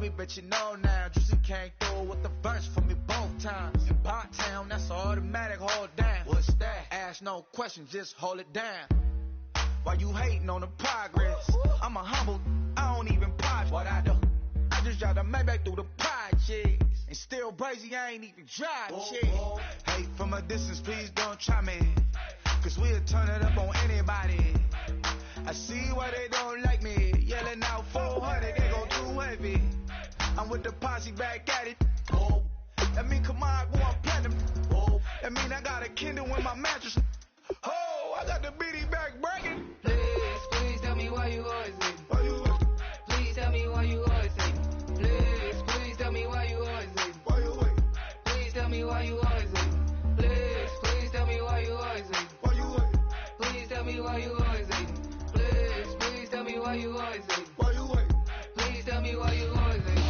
me, but you know now. Juicy came through with the verse for me both times. In Pot Town, that's automatic, hold down. What's that? Ask no questions, just hold it down. Why you hating on the progress? I'm a humble, I don't even pop. What I do? I just drive the Maybach through the projects. And still brazy, I ain't even drive shit. Hate from a distance, please don't try me. Cause we'll turn it up on anybody. I see why they don't like me. Yelling out 400, they go too heavy. I'm with the posse back at it. That mean come on, boy, I'm platinum. That mean I got a Kindle in my mattress. Oh, I got the BD back breaking. Please tell me why you always leave. Why you wait? Please tell me why you always leave. Please tell me why you always leave. Why you wait? Please tell me why you always leave. Please tell me why you always leave. Why you wait? Please tell me why you always leave. Please tell me why you always leave. Why you wait? Please tell me why you always leave.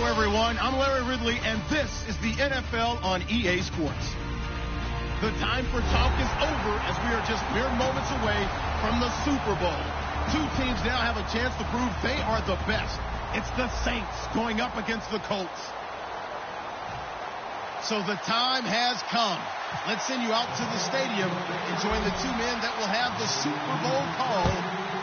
Everyone, I'm Larry Ridley, and this is the NFL on EA Sports. The time for talk is over as we are just mere moments away from the Super Bowl. Two teams now have a chance to prove they are the best. It's the Saints going up against the Colts. So the time has come. Let's send you out to the stadium and join the two men that will have the Super Bowl call.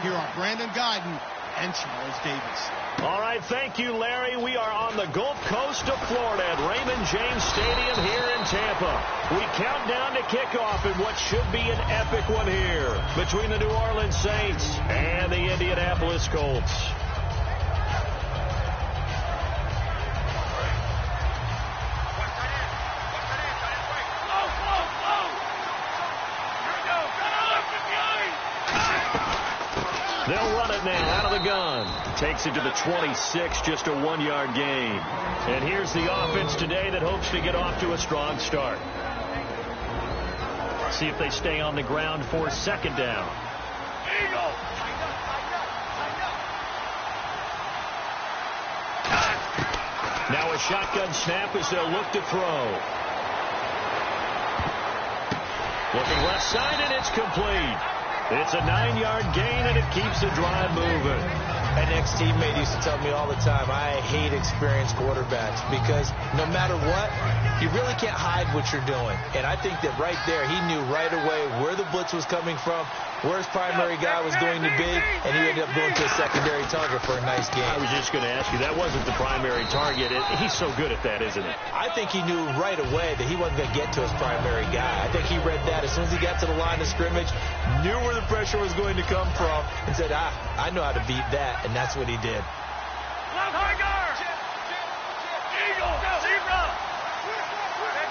Here are Brandon Guyton and Charles Davis. All right, thank you, Larry. We are on the Gulf Coast of Florida at Raymond James Stadium here in Tampa. We count down to kickoff in what should be an epic one here between the New Orleans Saints and the Indianapolis Colts. They'll run it now out of the gun. Takes it to the 26, just a 1-yard gain. And here's the offense today that hopes to get off to a strong start. See if they stay on the ground for second down. Now a shotgun snap as they'll look to throw. Looking left side, and it's complete. It's a 9-yard gain, and it keeps the drive moving. An ex-teammate used to tell me all the time, I hate experienced quarterbacks because no matter what, you really can't hide what you're doing. And I think that right there, he knew right away where the blitz was coming from, where his primary guy was going to be, and he ended up going to a secondary target for a nice game. I was just going to ask you, that wasn't the primary target. He's so good at that, isn't it? I think he knew right away that he wasn't going to get to his primary guy. I think he read that as soon as he got to the line of scrimmage, knew where the pressure was going to come from, and said, I know how to beat that, and that's what he did.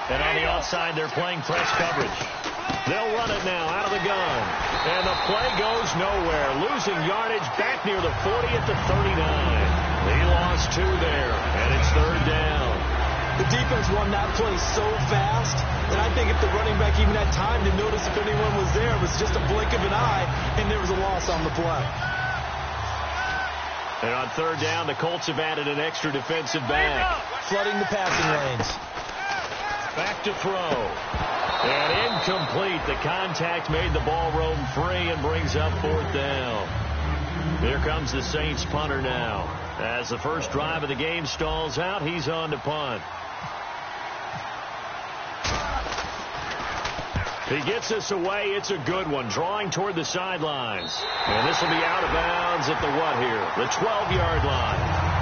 And on the outside, they're playing press coverage. They'll run it now out of the gun. And the play goes nowhere. Losing yardage back near the 40 at the 39. He lost 2 there, and it's 3rd down. The defense won that play so fast that I think if the running back even had time to notice if anyone was there, it was just a blink of an eye, and there was a loss on the play. And on 3rd down, the Colts have added an extra defensive back. Flooding the passing lanes. Back to throw. And incomplete. The contact made the ball roam free and brings up 4th down. Here comes the Saints punter now. As the first drive of the game stalls out, he's on to punt. He gets this away. It's a good one. Drawing toward the sidelines. And this will be out of bounds at the what here? The 12-yard line.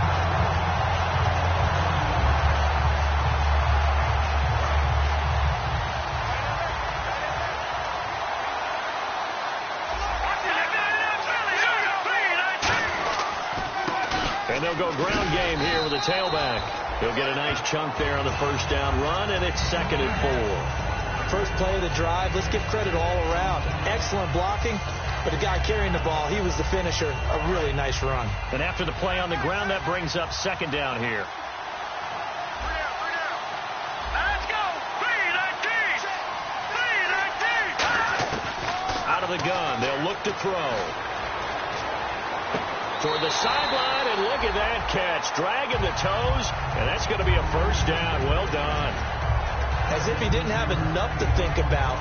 And they'll go ground game here with a tailback. He'll get a nice chunk there on the first down run, and it's 2nd and 4. First play of the drive, let's give credit all around. Excellent blocking, but the guy carrying the ball, he was the finisher. A really nice run. And after the play on the ground, that brings up 2nd down here. Out of the gun, they'll look to throw. Toward the sideline, and look at that catch. Dragging the toes, and that's going to be a first down. Well done. As if he didn't have enough to think about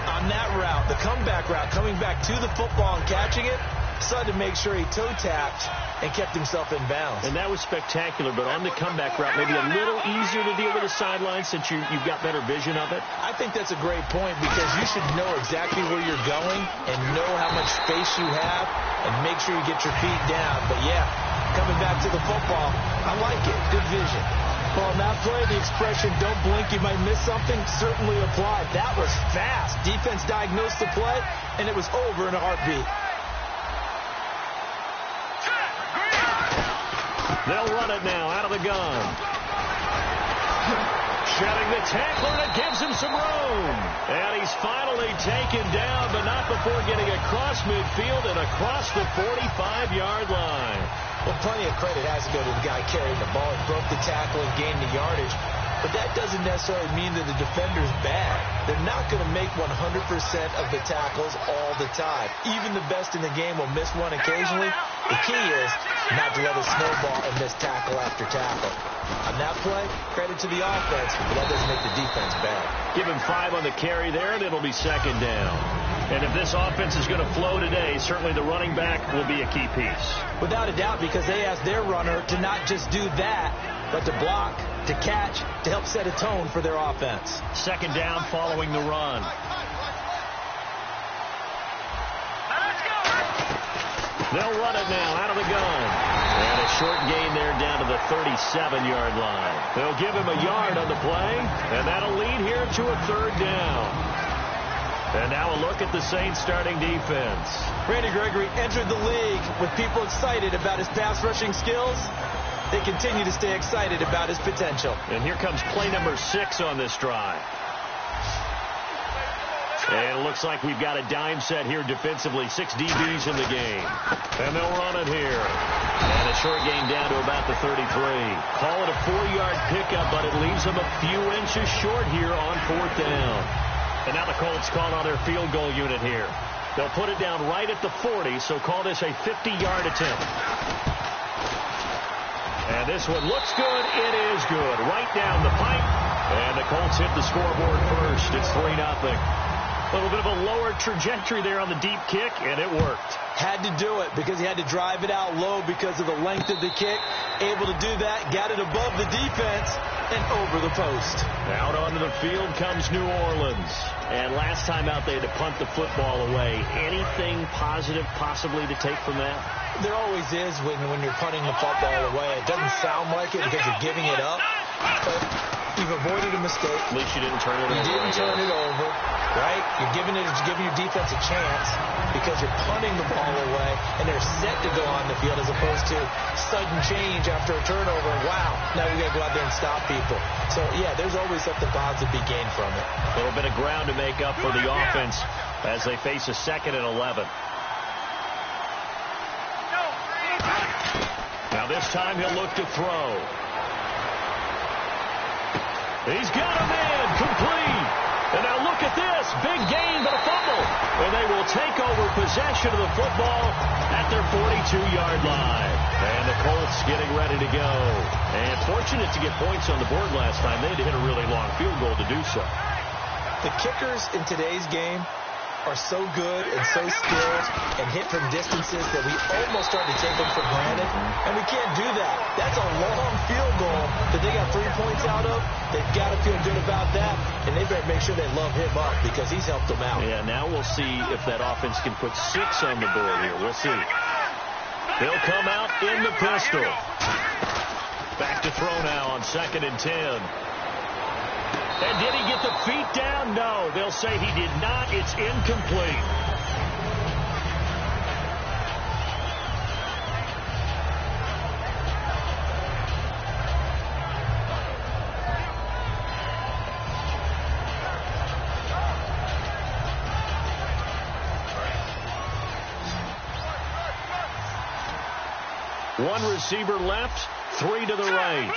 on that route, the comeback route, coming back to the football and catching it, decided to make sure he toe-tapped and kept himself in bounds. And that was spectacular, but on the comeback route, maybe a little easier to deal with the sideline since you've got better vision of it? I think that's a great point because you should know exactly where you're going and know how much space you have and make sure you get your feet down. But, yeah, coming back to the football, I like it. Good vision. Well, on that play, the expression, don't blink, you might miss something, certainly applied. That was fast. Defense diagnosed the play, and it was over in a heartbeat. They'll run it now out of the gun. Shedding the tackler, and it gives him some room. And he's finally taken down, but not before getting across midfield and across the 45-yard line. Well, plenty of credit has to go to the guy carrying the ball. He broke the tackle and gained the yardage. But that doesn't necessarily mean that the defender's bad. They're not going to make 100% of the tackles all the time. Even the best in the game will miss one occasionally. The key is not to let it snowball and miss tackle after tackle. On that play, credit to the offense, but that doesn't make the defense bad. Give him 5 on the carry there, and it'll be 2nd down. And if this offense is going to flow today, certainly the running back will be a key piece. Without a doubt, because they asked their runner to not just do that, but to block, to catch, to help set a tone for their offense. 2nd down following the run. They'll run it now out of the gun. And a short gain there down to the 37-yard line. They'll give him a yard on the play, and that'll lead here to a 3rd down. And now a look at the Saints starting defense. Randy Gregory entered the league with people excited about his pass rushing skills. They continue to stay excited about his potential. And here comes play number 6 on this drive. And it looks like we've got a dime set here defensively. 6 DBs in the game. And they'll run it here. And a short gain down to about the 33. Call it a 4-yard pickup, but it leaves them a few inches short here on 4th down. And now the Colts call on their field goal unit here. They'll put it down right at the 40, so call this a 50-yard attempt. And this one looks good. It is good. Right down the pipe. And the Colts hit the scoreboard first. It's 3-0. A little bit of a lower trajectory there on the deep kick, and it worked. Had to do it because he had to drive it out low because of the length of the kick. Able to do that, got it above the defense, and over the post. Out onto the field comes New Orleans. And last time out, they had to punt the football away. Anything positive possibly to take from that? There always is when you're punting the football away. It doesn't sound like it because you're giving it up, but you've avoided a mistake. At least you didn't turn it over. You didn't turn it over, right? You're giving your defense a chance because you're punting the ball away, and they're set to go on the field as opposed to sudden change after a turnover. Wow, now we got to go out there and stop people. So, yeah, there's always something positive to be gained from it. A little bit of ground to make up for the offense as they face a 2nd and 11. Now this time he'll look to throw. He's got a man complete. And now look at this. Big gain, but a fumble. And they will take over possession of the football at their 42-yard line. And the Colts getting ready to go. And fortunate to get points on the board last time. They had to hit a really long field goal to do so. The kickers in today's game are so good and so skilled and hit from distances that we almost start to take them for granted. And we can't do that. That's a long field goal that they got 3 points out of. They've got to feel good about that. And they better make sure they love him up because he's helped them out. Yeah, now we'll see if that offense can put 6 on the board here. We'll see. They'll come out in the pistol. Back to throw now on 2nd and 10. And did he get the feet down? No. They'll say he did not. It's incomplete. One receiver left, 3 to the right.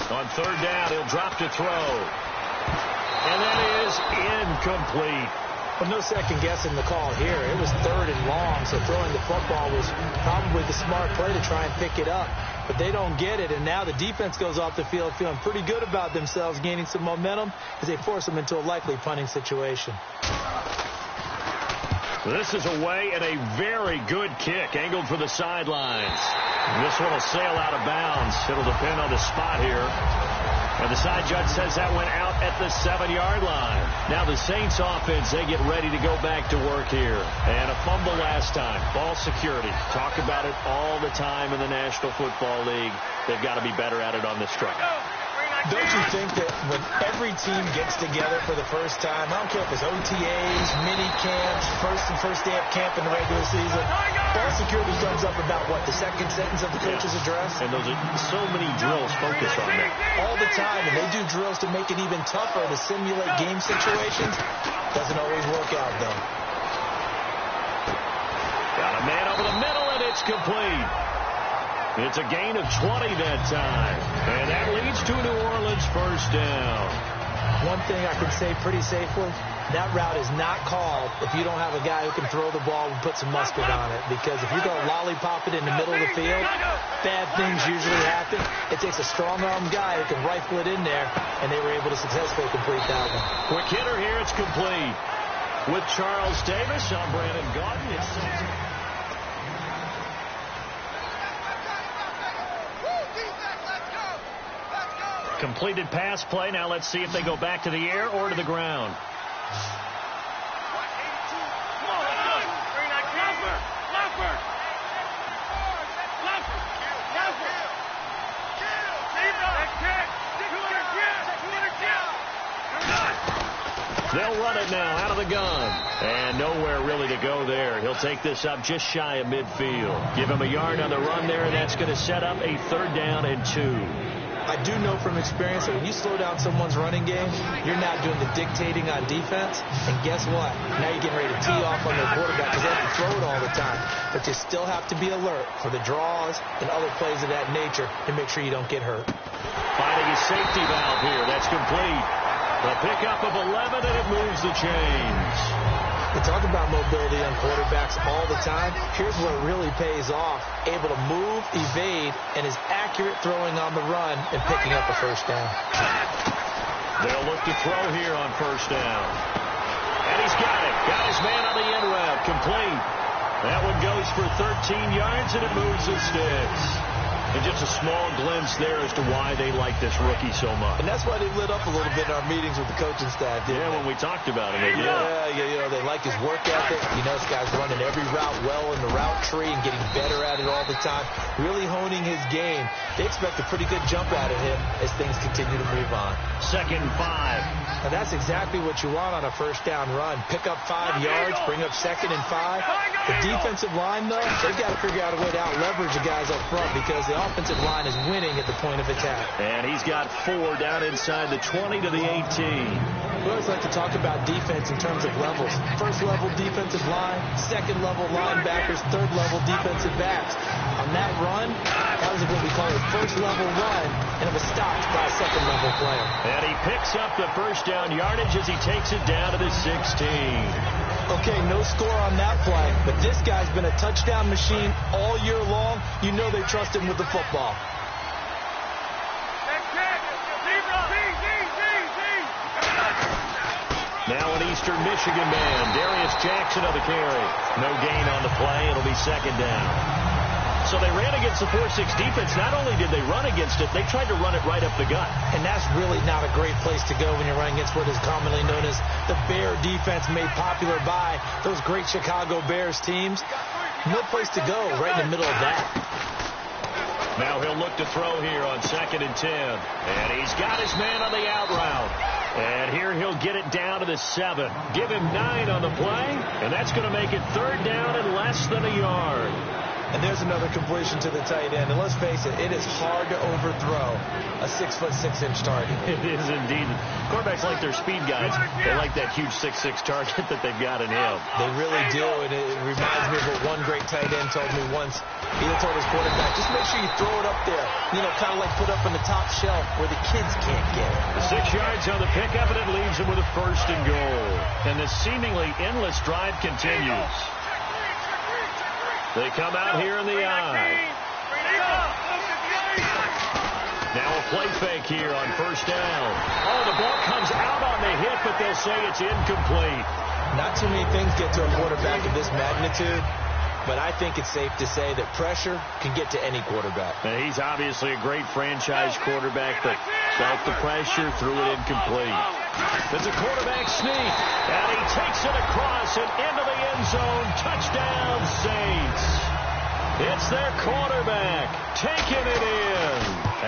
On 3rd down, he'll drop to throw. And that is incomplete. Well, no second guessing the call here. It was 3rd and long, so throwing the football was probably the smart play to try and pick it up. But they don't get it, and now the defense goes off the field feeling pretty good about themselves, gaining some momentum as they force them into a likely punting situation. This is away and a very good kick, angled for the sidelines. This one will sail out of bounds. It'll depend on the spot here. And the side judge says that went out at the 7-yard line. Now the Saints offense, they get ready to go back to work here. And a fumble last time. Ball security. Talk about it all the time in the National Football League. They've got to be better at it on this drive. Don't you think that when every team gets together for the first time, I don't care if it's OTAs, mini camps, first day of camp in the regular season, ball security comes up about what, the second sentence of the coach's address? And those are so many drills focus on that. All the time, and they do drills to make it even tougher to simulate game situations. Doesn't always work out, though. Got a man over the middle, and it's complete. It's a gain of 20 that time. And that leads to New Orleans first down. One thing I can say pretty safely, that route is not called if you don't have a guy who can throw the ball and put some mustard on it. Because if you're going to lollipop it in the middle of the field, bad things usually happen. It takes a strong-armed guy who can rifle it in there, and they were able to successfully complete that one. Quick hitter here, it's complete. With Charles Davis, I'm Brandon Gaudin. Completed pass play. Now let's see if they go back to the air or to the ground. They'll run it now out of the gun. And nowhere really to go there. He'll take this up just shy of midfield. Give him a yard on the run there, and that's going to set up a 3rd down and 2. I do know from experience that when you slow down someone's running game, you're not doing the dictating on defense. And guess what? Now you're getting ready to tee off on their quarterback because they have to throw it all the time. But you still have to be alert for the draws and other plays of that nature to make sure you don't get hurt. Finding a safety valve here. That's complete. The pickup of 11, and it moves the chains. We talk about mobility on quarterbacks all the time. Here's where it really pays off. Able to move, evade, and is accurate throwing on the run and picking up a first down. They'll look to throw here on first down. And he's got it. Got his man on the in route. Complete. That one goes for 13 yards, and it moves the sticks. And just a small glimpse there as to why they like this rookie so much. And that's why they lit up a little bit in our meetings with the coaching staff. Yeah, when we talked about him. Yeah, they like his work ethic. You know, this guy's running every route well in the route tree and getting better at it all the time, really honing his game. They expect a pretty good jump out of him as things continue to move on. 2nd and 5. And that's exactly what you want on a first down run. Pick up 5 yards, bring up 2nd and 5. The defensive line, though, they've got to figure out a way to out-leverage the guys up front because the offensive line is winning at the point of attack. And he's got 4 down inside the 20 to the 18. We always like to talk about defense in terms of levels. First-level defensive line, second-level linebackers, third-level defensive backs. On that run, that was what we call a first-level run, and it was stopped by a second-level player. And he picks up the first down yardage as he takes it down to the 16. Okay, no score on that play, but this guy's been a touchdown machine all year long. You know they trust him with the football. Now an Eastern Michigan man, Darius Jackson on the carry. No gain on the play. It'll be 2nd down. So they ran against the 4-6 defense. Not only did they run against it, they tried to run it right up the gut. And that's really not a great place to go when you're running against what is commonly known as the Bear defense, made popular by those great Chicago Bears teams. No place to go right in the middle of that. Now he'll look to throw here on 2nd and 10. And he's got his man on the out route. And here he'll get it down to the 7. Give him 9 on the play. And that's going to make it 3rd down and less than a yard. And there's another completion to the tight end. And let's face it, it is hard to overthrow a 6'6" target. It is indeed. Quarterbacks like their speed guys. They like that huge 6'6" target that they've got in him. They really do. And it reminds me of what one great tight end told me once. He told his quarterback, just make sure you throw it up there. You know, kind of like put up on the top shelf where the kids can't get it. The 6 yards on the pickup, and it leaves him with a 1st and goal. And this seemingly endless drive continues. They come out here in the eye. Now a play fake here on 1st down. Oh, the ball comes out on the hit, but they'll say it's incomplete. Not too many things get to a quarterback of this magnitude, but I think it's safe to say that pressure can get to any quarterback. Now, he's obviously a great franchise quarterback, but felt the pressure, threw it incomplete. There's a quarterback sneak, and he takes it across and into the end zone. Touchdown, Saints. It's their quarterback taking it in,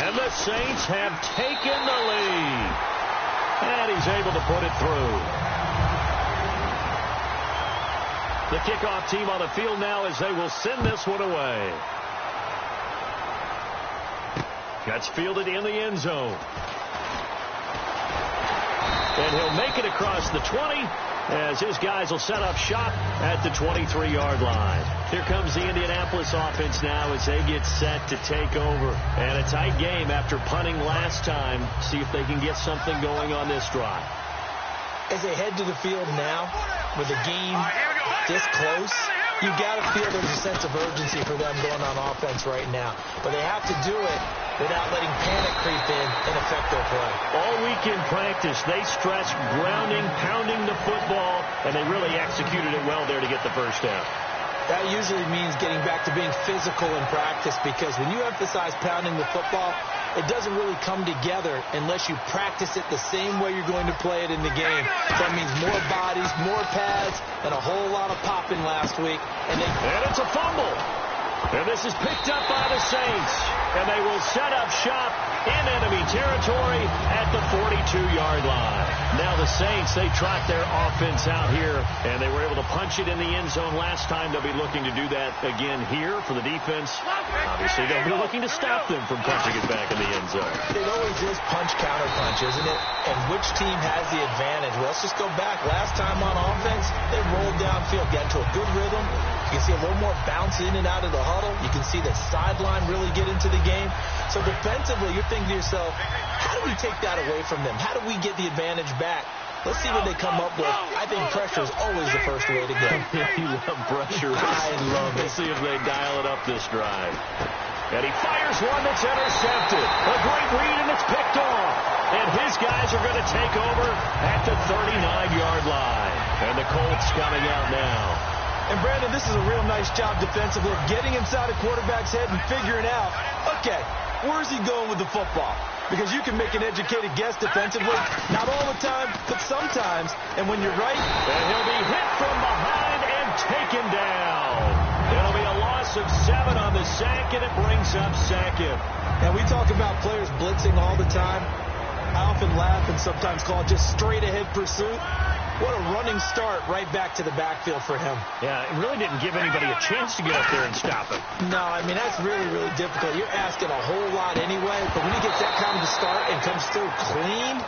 and the Saints have taken the lead. And he's able to put it through. The kickoff team on the field now as they will send this one away. That's fielded in the end zone. And he'll make it across the 20 as his guys will set up shop at the 23-yard line. Here comes the Indianapolis offense now as they get set to take over. And a tight game after punting last time. See if they can get something going on this drive. As they head to the field now, with the game this close, you got to feel there's a sense of urgency for them going on offense right now. But they have to do it without letting panic creep in and affect their play. All week in practice, they stressed grounding, pounding the football, and they really executed it well there to get the 1st down. That usually means getting back to being physical in practice, because when you emphasize pounding the football, it doesn't really come together unless you practice it the same way you're going to play it in the game. So that means more bodies, more pads, and a whole lot of popping last week. And it's a fumble. And this is picked up by the Saints. And they will set up shop in enemy territory at the 42-yard line. Now the Saints, they trot their offense out here, and they were able to punch it in the end zone last time. They'll be looking to do that again here for the defense. Obviously, they'll be looking to stop them from punching it back in the end zone. It always is punch-counter-punch, isn't it? And which team has the advantage? Well, let's just go back. Last time on offense, they rolled downfield, got into a good rhythm. You can see a little more bounce in and out of the huddle. You can see the sideline really get into the game. So defensively, you're thinking to yourself, how do we take that away from them? How do we get the advantage back? Let's see what they come up with. I think pressure is always the first way to go. You love pressure. I love it. Let's see if they dial it up this drive. And he fires one that's intercepted. A great read, and it's picked off. And his guys are going to take over at the 39-yard line. And the Colts coming out now. And, Brandon, this is a real nice job defensively of getting inside a quarterback's head and figuring out, okay, where's he going with the football? Because you can make an educated guess defensively. Not all the time, but sometimes. And when you're right, and he'll be hit from behind and taken down. It'll be a loss of 7 on the sack, and it brings up second. And we talk about players blitzing all the time. I often laugh and sometimes call it just straight-ahead pursuit. What a running start right back to the backfield for him. Yeah, it really didn't give anybody a chance to get up there and stop him. No, I mean, that's really, really difficult. You're asking a whole lot anyway, but when he gets that kind of a start and comes through clean,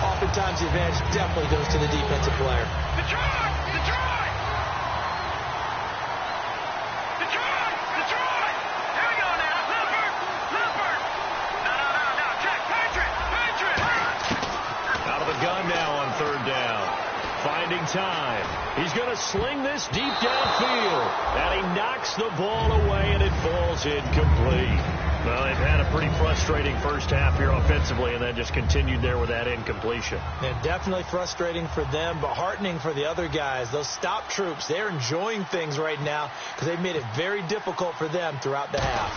oftentimes the advantage definitely goes to the defensive player. Detroit! Here we go now. Lippert! No, check. Patriot! Out of the gun now on third down. Finding time. He's going to sling this deep downfield. And he knocks the ball away, and it falls incomplete. Well, they've had a pretty frustrating first half here offensively, and then just continued there with that incompletion. Yeah, definitely frustrating for them, but heartening for the other guys. Those stop troops, they're enjoying things right now because they've made it very difficult for them throughout the half.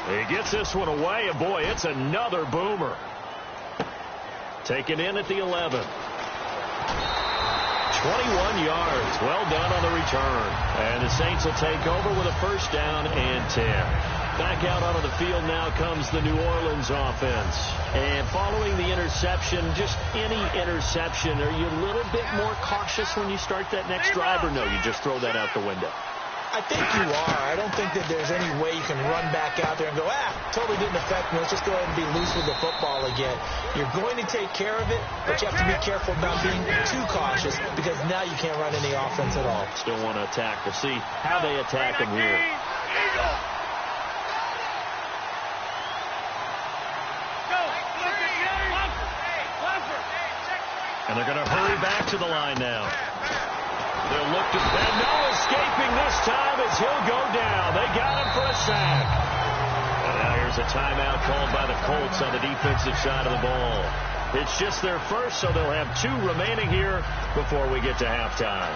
He gets this one away, and boy, it's another boomer. Taken in at the 11. 21 yards. Well done on the return. And the Saints will take over with a first down and 10. Back out onto the field now comes the New Orleans offense. And following the interception, just any interception, are you a little bit more cautious when you start that next drive, or no, you just throw that out the window? I think you are. I don't think that there's any way you can run back out there and go, totally didn't affect me. Let's just go ahead and be loose with the football again. You're going to take care of it, but you have to be careful about being too cautious because now you can't run any offense at all. Still want to attack. We'll see how they attack him here. And they're going to hurry back to the line now. They'll look to, and no escaping this time as he'll go down. They got him for a sack. And now here's a timeout called by the Colts on the defensive side of the ball. It's just their first, so they'll have 2 remaining here before we get to halftime.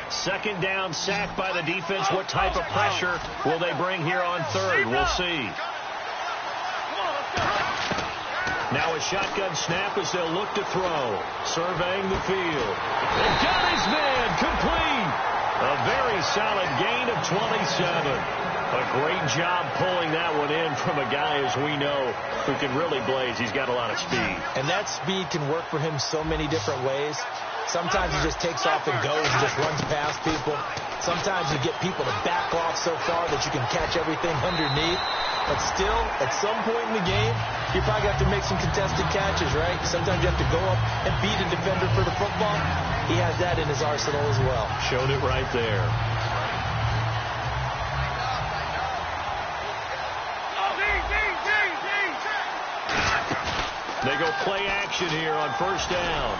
Second down, sack by the defense. What type of pressure will they bring here on third? We'll see. Now a shotgun snap as they'll look to throw. Surveying the field. They've got his man complete. A very solid gain of 27. A great job pulling that one in from a guy, as we know, who can really blaze. He's got a lot of speed. And that speed can work for him so many different ways. Sometimes he just takes off and goes and just runs past people. Sometimes you get people to back off so far that you can catch everything underneath. But still, at some point in the game, you probably have to make some contested catches, right? Sometimes you have to go up and beat a defender for the football. He has that in his arsenal as well. Showed it right there. They go play action here on first down.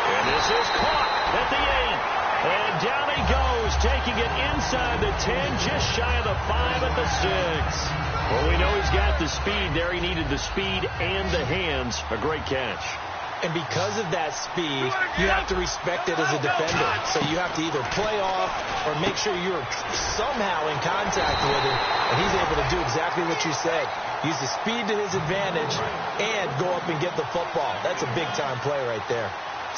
And this is caught at the 8. And down he goes, taking it inside the 10, just shy of the 5 at the 6. Well, we know he's got the speed there. He needed the speed and the hands. A great catch. And because of that speed, you have to respect it as a defender. So you have to either play off or make sure you're somehow in contact with him. And he's able to do exactly what you said. Use the speed to his advantage and go up and get the football. That's a big-time play right there.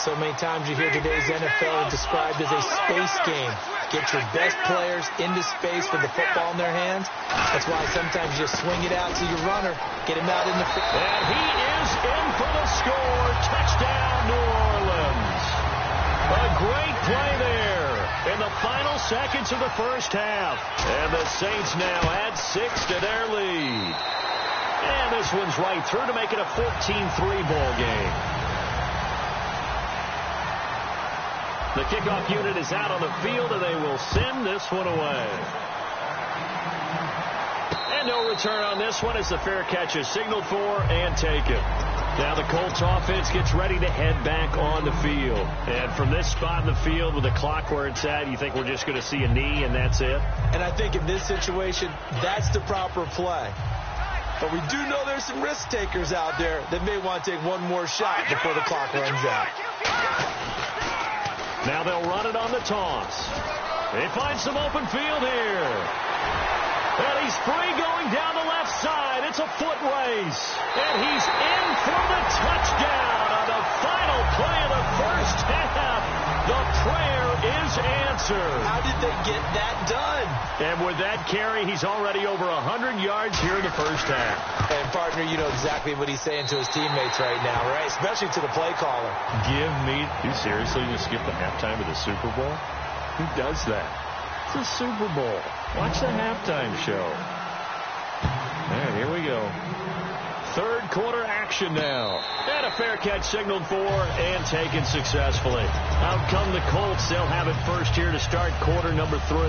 So many times you hear today's NFL described as a space game. Get your best players into space with the football in their hands. That's why sometimes you swing it out to your runner, get him out in the field. And he is in for the score. Touchdown, New Orleans. A great play there in the final seconds of the first half. And the Saints now add 6 to their lead. And this one's right through to make it a 14-3 ball game. The kickoff unit is out on the field, and they will send this one away. And no return on this one as the fair catch is signaled for and taken. Now the Colts offense gets ready to head back on the field. And from this spot in the field with the clock where it's at, you think we're just going to see a knee and that's it? And I think in this situation, that's the proper play. But we do know there's some risk takers out there that may want to take one more shot before the clock runs out. Now they'll run it on the toss. They find some open field here. And he's free going down the left side. It's a foot race. And he's in for the touchdown on the final play of the first half. The prayer is answered. How did they get that done? And with that carry, he's already over 100 yards here in the first half. And, partner, you know exactly what he's saying to his teammates right now, right? Especially to the play caller. You seriously just skip the halftime of the Super Bowl? Who does that? It's a Super Bowl. Watch the halftime show. All right, here we go. Third quarter action now. And a fair catch signaled for and taken successfully. Out come the Colts. They'll have it first here to start quarter number 3.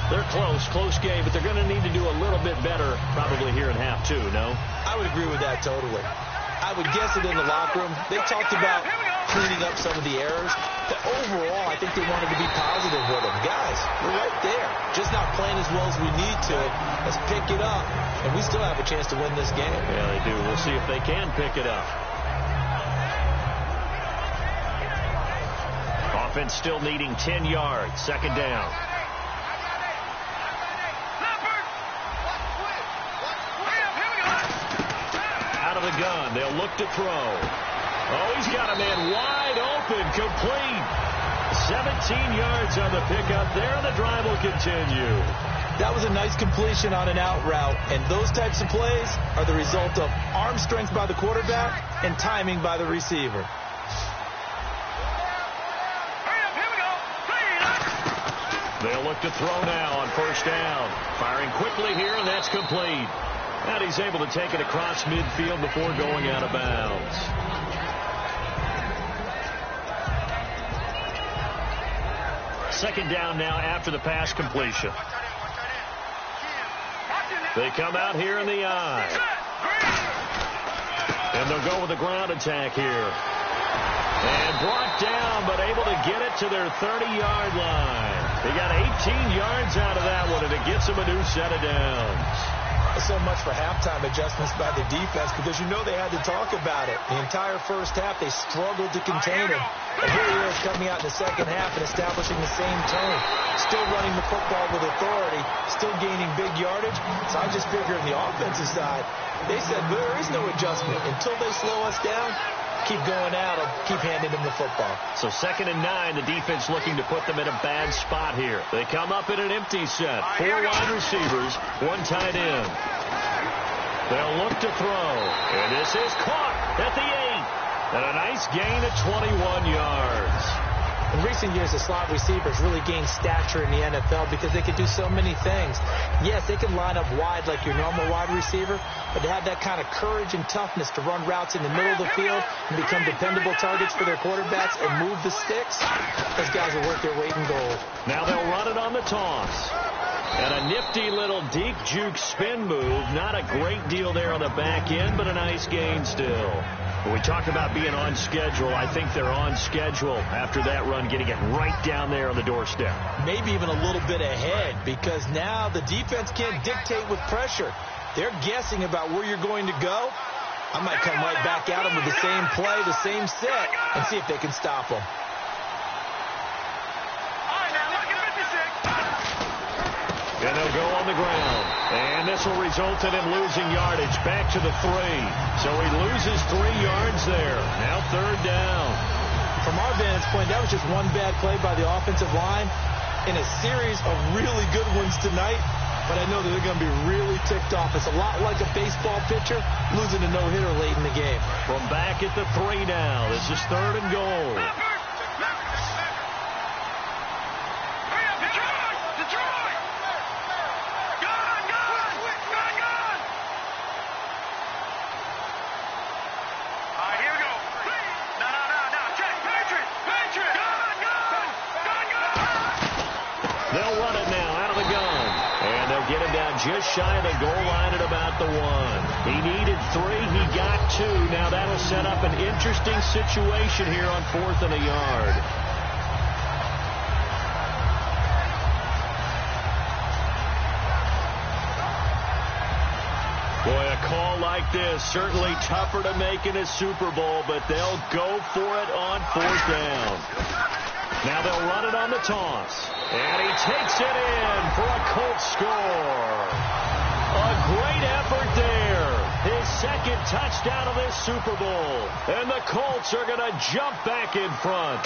They're close game, but they're going to need to do a little bit better probably here in half 2, no? I would agree with that totally. I would guess that in the locker room, they talked about cleaning up some of the errors. But overall, I think they wanted to be positive with them. Guys, we're right there. Just not playing as well as we need to. Let's pick it up. And we still have a chance to win this game. Yeah, they do. We'll see if they can pick it up. Offense still needing 10 yards. Second down. Out of the gun. They'll look to throw. Oh, he's got a man wide open. Complete. 17 yards on the pickup there. The drive will continue. That was a nice completion on an out route. And those types of plays are the result of arm strength by the quarterback and timing by the receiver. They'll look to throw now on first down. Firing quickly here, and that's complete. And he's able to take it across midfield before going out of bounds. Second down now after the pass completion. They come out here in the eye. And they'll go with a ground attack here. And brought down, but able to get it to their 30-yard line. They got 18 yards out of that one, and it gets them a new set of downs. So much for halftime adjustments by the defense, because you know they had to talk about it. The entire first half, they struggled to contain him. And here he is coming out in the second half and establishing the same tone. Still running the football with authority, still gaining big yardage. So I just figure on the offensive side, they said there is no adjustment. Until they slow us down, keep going at them, keep handing them the football. So 2nd and 9, the defense looking to put them in a bad spot here. They come up in an empty set. 4 wide receivers, 1 tight end. They'll look to throw. And this is caught at the 8. And a nice gain of 21 yards. In recent years, the slot receivers really gained stature in the NFL because they could do so many things. Yes, they can line up wide like your normal wide receiver, but to have that kind of courage and toughness to run routes in the middle of the field and become dependable targets for their quarterbacks and move the sticks, those guys will worth their weight in gold. Now they'll run it on the toss. And a nifty little deep juke spin move. Not a great deal there on the back end, but a nice gain still. When we talk about being on schedule, I think they're on schedule after that run, getting it right down there on the doorstep. Maybe even a little bit ahead, because now the defense can't dictate with pressure. They're guessing about where you're going to go. I might come right back at them with the same play, the same set, and see if they can stop them. And they'll go on the ground. And this will result in him losing yardage back to the 3. So he loses 3 yards there. Now 3rd down. From our vantage point, that was just one bad play by the offensive line in a series of really good ones tonight. But I know that they're going to be really ticked off. It's a lot like a baseball pitcher losing a no-hitter late in the game. From back at the 3 now. This is 3rd and goal. They'll run it now out of the gun. And they'll get him down just shy of the goal line at about the 1. He needed 3. He got 2. Now that'll set up an interesting situation here on 4th and a yard. Boy, a call like this, certainly tougher to make in a Super Bowl, but they'll go for it on 4th down. Now they'll run it on the toss. And he takes it in for a Colts score. A great effort there. His second touchdown of this Super Bowl. And the Colts are going to jump back in front.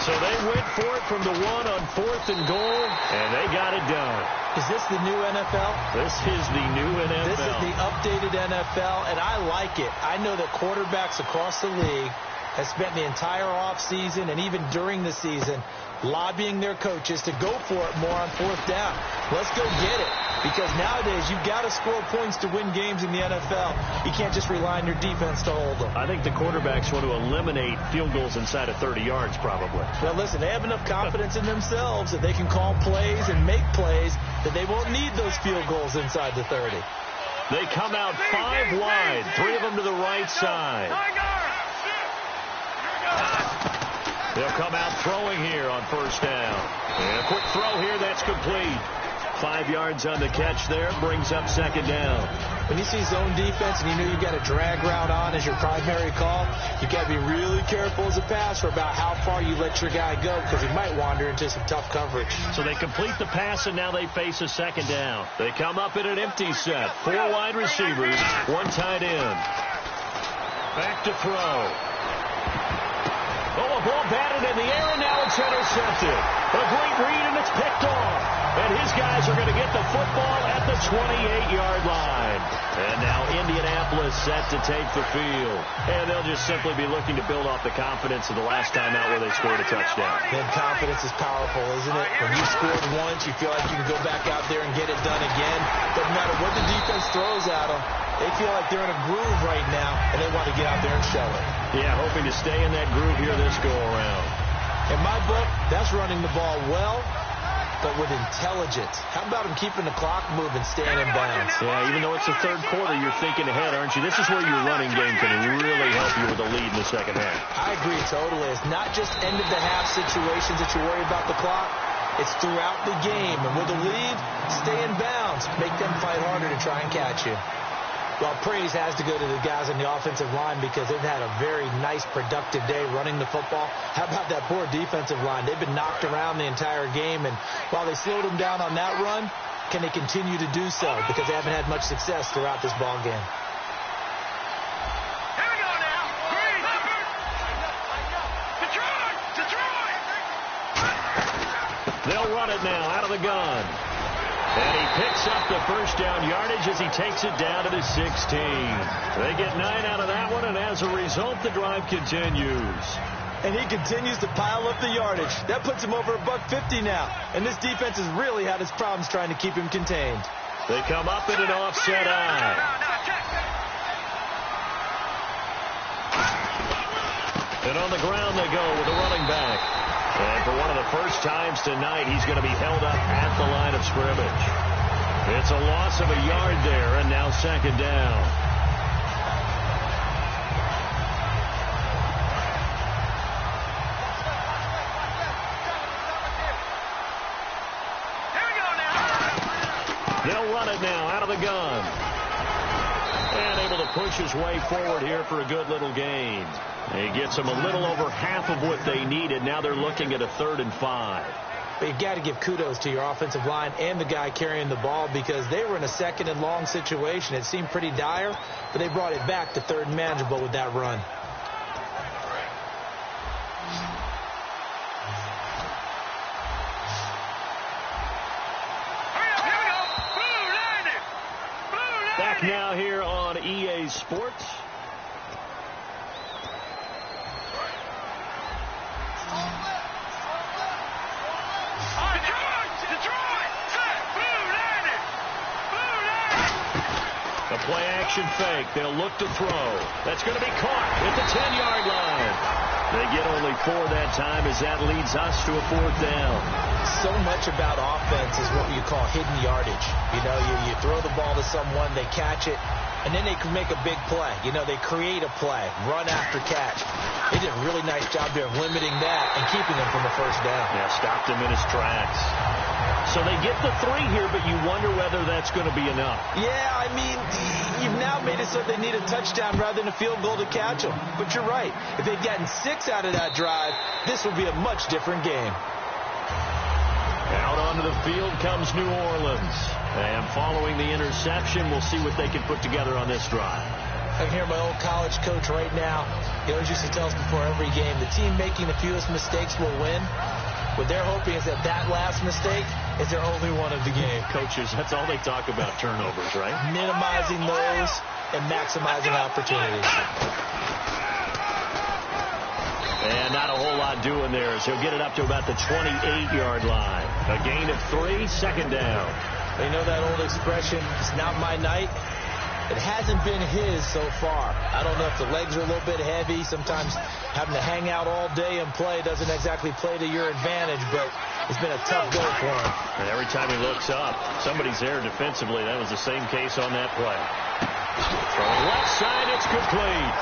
So they went for it from the 1 on 4th and goal, and they got it done. Is this the new NFL? This is the new NFL. This is the updated NFL, and I like it. I know that quarterbacks across the league have spent the entire offseason and even during the season lobbying their coaches to go for it more on 4th down. Let's go get it. Because nowadays, you've got to score points to win games in the NFL. You can't just rely on your defense to hold them. I think the quarterbacks want to eliminate field goals inside of 30 yards, probably. Well, listen, they have enough confidence in themselves that they can call plays and make plays that they won't need those field goals inside the 30. They come out 5 wide, 3 of them to the right side. They'll come out throwing here on 1st down. And a quick throw here, that's complete. 5 yards on the catch there, brings up 2nd down. When you see zone defense and you know you've got a drag route on as your primary call, you've got to be really careful as a passer about how far you let your guy go because he might wander into some tough coverage. So they complete the pass, and now they face a 2nd down. They come up in an empty set. 4 wide receivers, 1 tight end. Back to throw. Oh, a ball batted in the air, and now it's intercepted. A great read, and it's picked off. And his guys are going to get the football at the 28-yard line. And now Indianapolis set to take the field. And they'll just simply be looking to build off the confidence of the last time out where they scored a touchdown. Then confidence is powerful, isn't it? When you scored once, you feel like you can go back out there and get it done again. Doesn't matter what the defense throws at them. They feel like they're in a groove right now, and they want to get out there and show it. Yeah, hoping to stay in that groove here this go-around. In my book, that's running the ball well, but with intelligence. How about him keeping the clock moving, staying in bounds? Yeah, even though it's the 3rd quarter, you're thinking ahead, aren't you? This is where your running game can really help you with a lead in the 2nd half. I agree totally. It's not just end-of-the-half situations that you worry about the clock. It's throughout the game. And with a lead, stay in bounds. Make them fight harder to try and catch you. Well, praise has to go to the guys on the offensive line because they've had a very nice, productive day running the football. How about that poor defensive line? They've been knocked around the entire game, and while they slowed them down on that run, can they continue to do so? Because they haven't had much success throughout this ball game. Here we go now. Green. Detroit. They'll run it now out of the gun. And he picks up the 1st down yardage as he takes it down to the 16. They get 9 out of that one, and as a result, the drive continues. And he continues to pile up the yardage. That puts him over $150 now. And this defense has really had its problems trying to keep him contained. They come up in an offset eye. And on the ground they go with the running back. And for one of the first times tonight, he's going to be held up at the line of scrimmage. It's a loss of a yard there, and now 2nd down. They'll run it now out of the gun. And able to push his way forward here for a good little gain. He gets them a little over half of what they needed. Now they're looking at a 3rd and 5. But you've got to give kudos to your offensive line and the guy carrying the ball because they were in a 2nd and long situation. It seemed pretty dire, but they brought it back to 3rd and manageable with that run. Back now here on EA Sports. A play-action fake. They'll look to throw. That's going to be caught at the 10-yard line. They get only 4 that time as that leads us to a 4th down. So much about offense is what you call hidden yardage. You know, you throw the ball to someone, they catch it, and then they can make a big play. You know, they create a play, run after catch. They did a really nice job there of limiting that and keeping them from a 1st down. Yeah, stopped him in his tracks. So they get the 3 here, but you wonder whether that's going to be enough. Yeah, I mean, you've now made it so they need a touchdown rather than a field goal to catch them. But you're right. If they'd gotten 6 out of that drive, this would be a much different game. Out onto the field comes New Orleans. And following the interception, we'll see what they can put together on this drive. I can hear my old college coach right now. He always used to tell us before every game, the team making the fewest mistakes will win. What they're hoping is that last mistake is their only one of the game. Coaches, that's all they talk about, turnovers, right? Minimizing those and maximizing opportunities. And not a whole lot doing there as he'll get it up to about the 28-yard line. A gain of 3, second down. You know that old expression, it's not my night? It hasn't been his so far. I don't know if the legs are a little bit heavy. Sometimes having to hang out all day and play doesn't exactly play to your advantage, but it's been a tough go for him. And every time he looks up, somebody's there defensively. That was the same case on that play. Throwing left side, it's complete.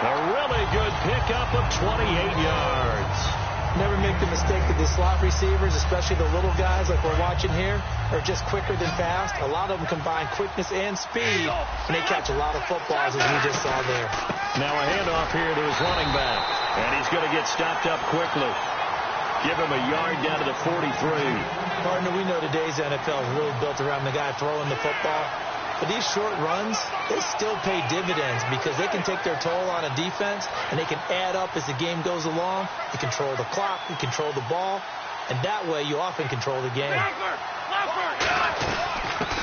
A really good pickup of 28 yards. Never make the mistake that the slot receivers, especially the little guys like we're watching here, are just quicker than fast. A lot of them combine quickness and speed, and they catch a lot of footballs, as we just saw there. Now a handoff here to his running back, and he's going to get stopped up quickly. Give him a yard down to the 43. Partner, we know today's NFL is really built around the guy throwing the football. But these short runs, they still pay dividends because they can take their toll on a defense, and they can add up as the game goes along. You control the clock, you control the ball, and that way you often control the game.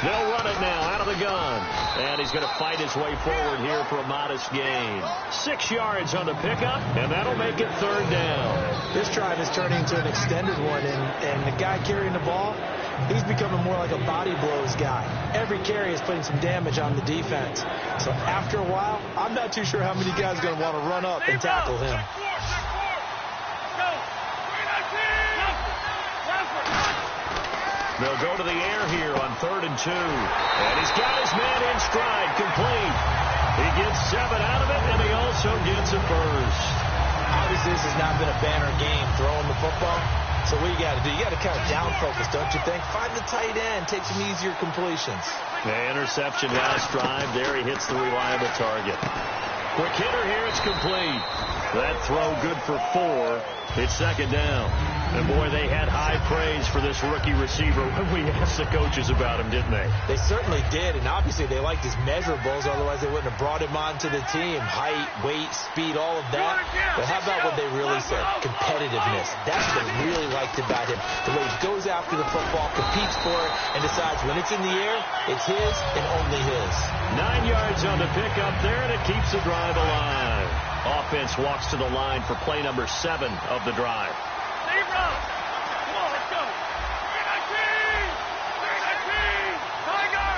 They'll run it now out of the gun. And he's going to fight his way forward here for a modest gain. 6 yards on the pickup, and that'll make it third down. This drive is turning into an extended one, and the guy carrying the ball, he's becoming more like a body blows guy. Every carry is putting some damage on the defense. So after a while, I'm not too sure how many guys are going to want to run up and tackle him. They'll go to the air here on 3rd and 2. And he's got his man in stride, complete. He gets 7 out of it, and he also gets a first. Obviously, this has not been a banner game throwing the football. So what you got to do, you got to kind of down focus, don't you think? Find the tight end, take some easier completions. The interception last drive. There he hits the reliable target. Quick hitter here, it's complete. That throw good for 4. It's second down. And, boy, they had high praise for this rookie receiver when we asked the coaches about him, didn't they? They certainly did, and obviously they liked his measurables. Otherwise, they wouldn't have brought him onto the team. Height, weight, speed, all of that. But how about what they really said? Competitiveness. That's what they really liked about him. The way he goes after the football, competes for it, and decides when it's in the air, it's his and only his. 9 yards on the pickup there, and it keeps the drive alive. Offense walks to the line for play number 7 of the drive. Come on, let's go. 319! 319! Tiger!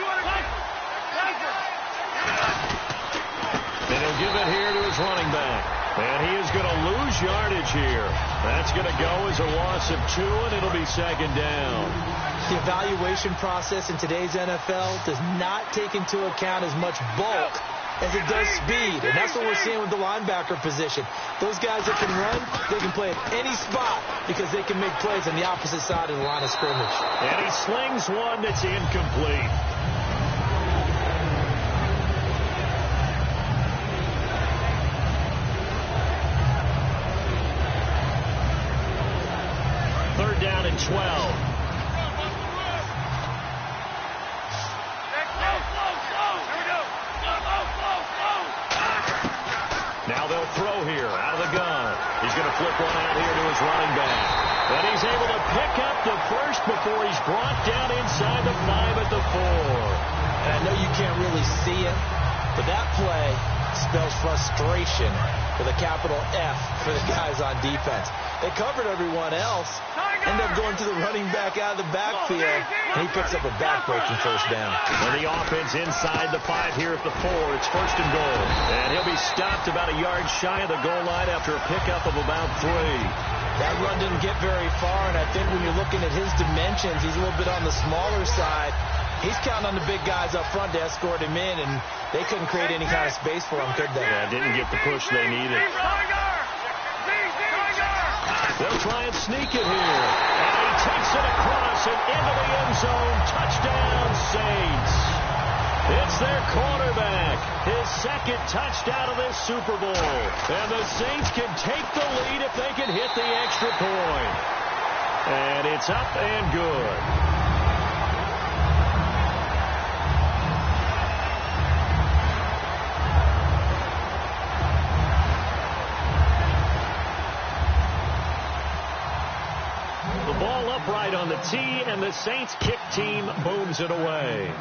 200! And he'll give it here to his running back. And he is going to lose yardage here. That's going to go as a loss of 2, and it'll be second down. The evaluation process in today's NFL does not take into account as much bulk as it does speed, and that's what we're seeing with the linebacker position. Those guys that can run, they can play at any spot because they can make plays on the opposite side of the line of scrimmage. And he slings one that's incomplete. Third down and 12. Now they'll throw here out of the gun. He's going to flip one out here to his running back. And he's able to pick up the first before he's brought down inside the 5 at the 4. And I know you can't really see it, but that play spells frustration with a capital F for the guys on defense. They covered everyone else, end up going to the running back out of the backfield, and he picks up a back-breaking first down. And the offense inside the 5 here at the 4. It's first and goal. And he'll be stopped about a yard shy of the goal line after a pickup of about 3. That run didn't get very far, and I think when you're looking at his dimensions, he's a little bit on the smaller side. He's counting on the big guys up front to escort him in, and they couldn't create any kind of space for him, could they? Yeah, didn't get the push they needed. They'll try and sneak it here. And he takes it across and into the end zone. Touchdown, Saints. It's their quarterback. His second touchdown of this Super Bowl. And the Saints can take the lead if they can hit the extra point. And it's up and good. Upright on the tee, and the Saints kick team booms it away.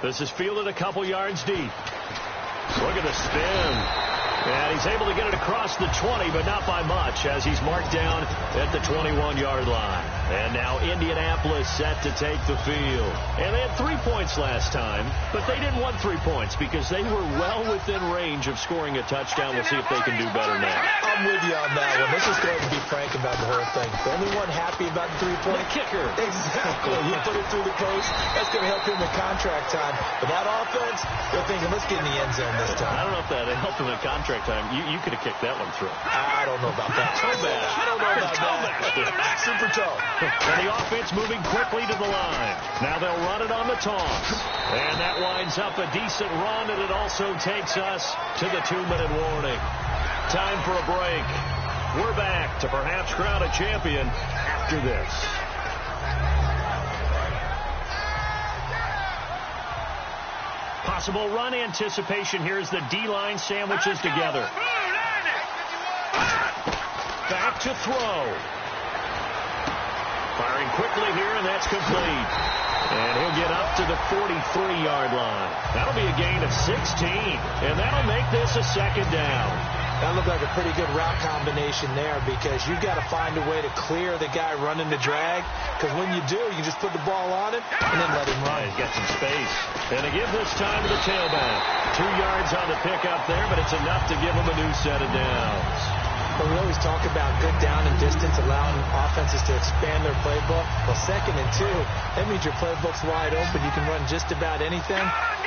This is fielded a couple yards deep. Look at the spin. And he's able to get it across the 20, but not by much, as he's marked down at the 21-yard line. And now Indianapolis set to take the field. And they had 3 points last time, but they didn't want 3 points because they were well within range of scoring a touchdown. We'll see if they can do better now. I'm with you on that one. Let's just go ahead and be frank about the whole thing. The only one happy about the 3-point. The kicker. Exactly. You put it through the post. That's going to help him in contract time. But that offense, they're thinking, let's get in the end zone this time. I don't know if that helped him in contract time. You could have kicked that one through. I don't know about that. Toe bash. I don't know about that. Super toe. And the offense moving quickly to the line. Now they'll run it on the toss. And that winds up a decent run, and it also takes us to the 2-minute warning. Time for a break. We're back to perhaps crown a champion after this. Possible run anticipation here as the D-line sandwiches together. Back to throw. Firing quickly here, and that's complete. And he'll get up to the 43-yard line. That'll be a gain of 16, and that'll make this a second down. That looked like a pretty good route combination there because you've got to find a way to clear the guy running the drag, because when you do, you just put the ball on it and then let him run. He's got some space. And to give this time to the tailback. 2 yards on the pickup there, but it's enough to give him a new set of downs. But we always talk about good down and distance, allowing offenses to expand their playbook. Well, 2nd and 2, that means your playbook's wide open. You can run just about anything.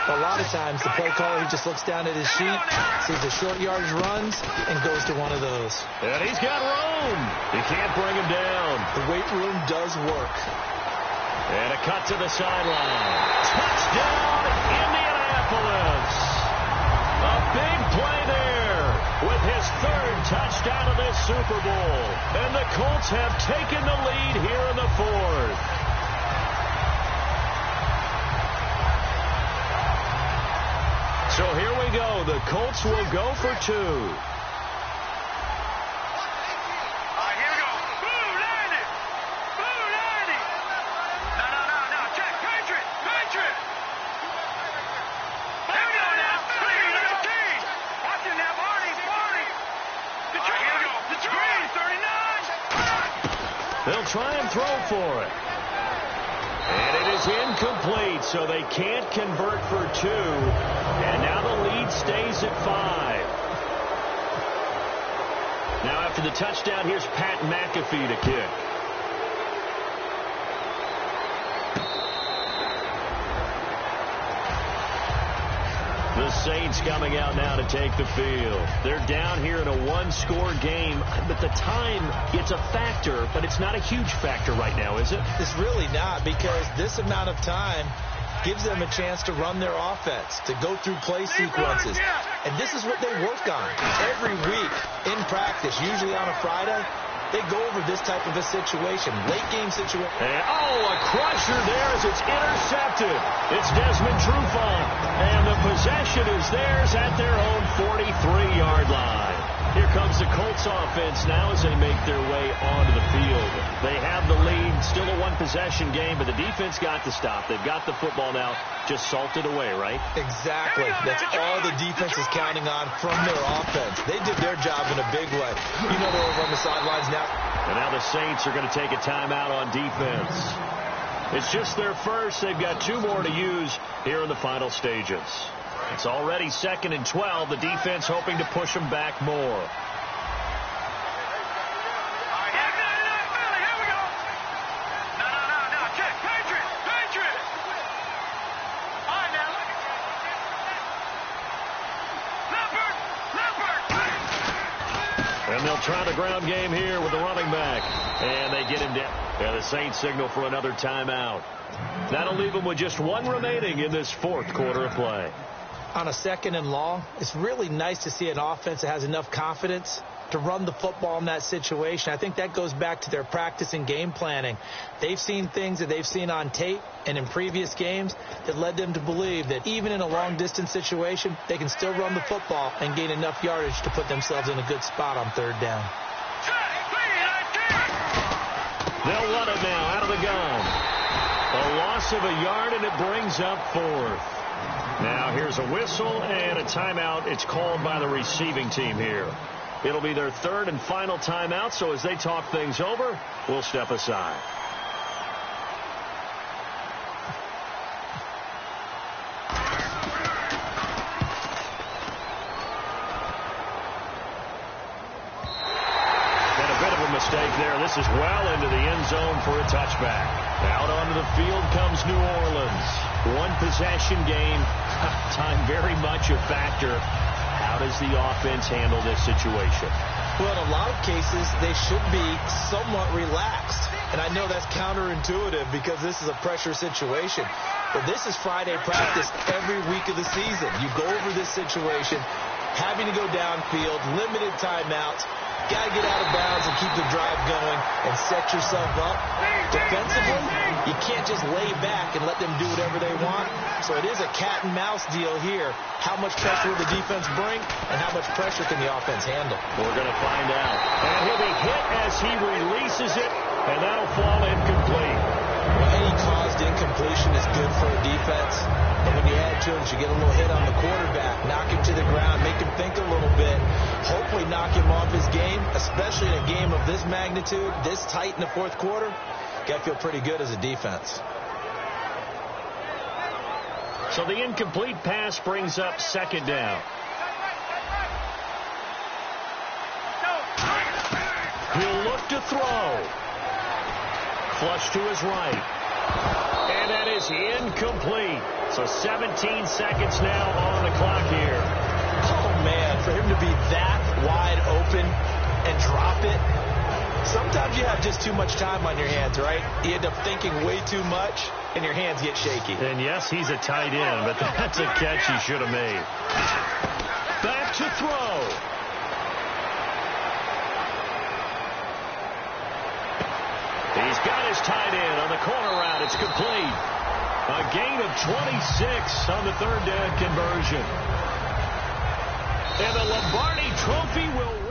But a lot of times, the play caller, he just looks down at his sheet, sees the short yardage runs, and goes to one of those. And he's got room. He can't bring him down. The weight room does work. And a cut to the sideline. Touchdown, Indianapolis. A big play there with his 3rd touchdown of this Super Bowl. And the Colts have taken the lead here in the 4th. So here we go. The Colts will go for 2. They'll try and throw for it. And it is incomplete, so they can't convert for 2. And now the lead stays at 5. Now after the touchdown, here's Pat McAfee to kick. The Saints coming out now to take the field. They're down here in a 1-score game, but the time, it's a factor, but it's not a huge factor right now, is it? It's really not, because this amount of time gives them a chance to run their offense, to go through play sequences. And this is what they work on every week in practice, usually on a Friday. They go over this type of a situation, late game situation. And, a crusher there as it's intercepted. It's Desmond Trufant. And the possession is theirs at their own 43-yard line. Here comes the Colts offense now as they make their way onto the field. They have the lead, still a one-possession game, but the defense got the stop. They've got the football now, just salted away, right? Exactly. That's all the defense is counting on from their offense. They did their job in a big way. You know they're over on the sidelines now. And now the Saints are going to take a timeout on defense. It's just their first. They've got 2 more to use here in the final stages. It's already 2nd and 12. The defense hoping to push them back more. try the ground game here with the running back. And they get him down. Yeah, the Saints signal for another timeout. That'll leave them with just one remaining in this fourth quarter of play. On a 2nd and long, it's really nice to see an offense that has enough confidence to run the football in that situation. I think that goes back to their practice and game planning. They've seen things that they've seen on tape and in previous games that led them to believe that even in a long-distance situation, they can still run the football and gain enough yardage to put themselves in a good spot on 3rd down. They'll run it now out of the gun. A loss of a yard, and it brings up 4th. Now here's a whistle and a timeout. It's called by the receiving team here. It'll be their 3rd and final timeout, so as they talk things over, we'll step aside. And a bit of a mistake there. This is well into the end zone for a touchback. Out onto the field comes New Orleans. One possession game. Time very much a factor. How does the offense handle this situation? Well, in a lot of cases, they should be somewhat relaxed. And I know that's counterintuitive because this is a pressure situation. But this is Friday practice every week of the season. You go over this situation, having to go downfield, limited timeouts. Got to get out of bounds and keep the drive going and set yourself up. Defensively, you can't just lay back and let them do whatever they want. So it is a cat and mouse deal here. How much pressure will the defense bring and how much pressure can the offense handle? We're going to find out. And he'll be hit as he releases it, and that'll fall incomplete. Well, any caused incompletion is good for a defense. And when you add to it, you get a little hit on the quarterback, knock him to the ground, make him think a little bit, hopefully knock him off his game, especially in a game of this magnitude, this tight in the 4th quarter. Got to feel pretty good as a defense. So the incomplete pass brings up 2nd down. He'll look to throw. Flush to his right. And that is incomplete. So 17 seconds now on the clock here. Oh, man, for him to be that wide open and drop it. Sometimes you have just too much time on your hands, right? You end up thinking way too much, and your hands get shaky. And yes, he's a tight end, but that's a catch he should have made. Back to throw. He's got his tight end on the corner route. It's complete. A gain of 26 on the 3rd down conversion. And the Lombardi Trophy will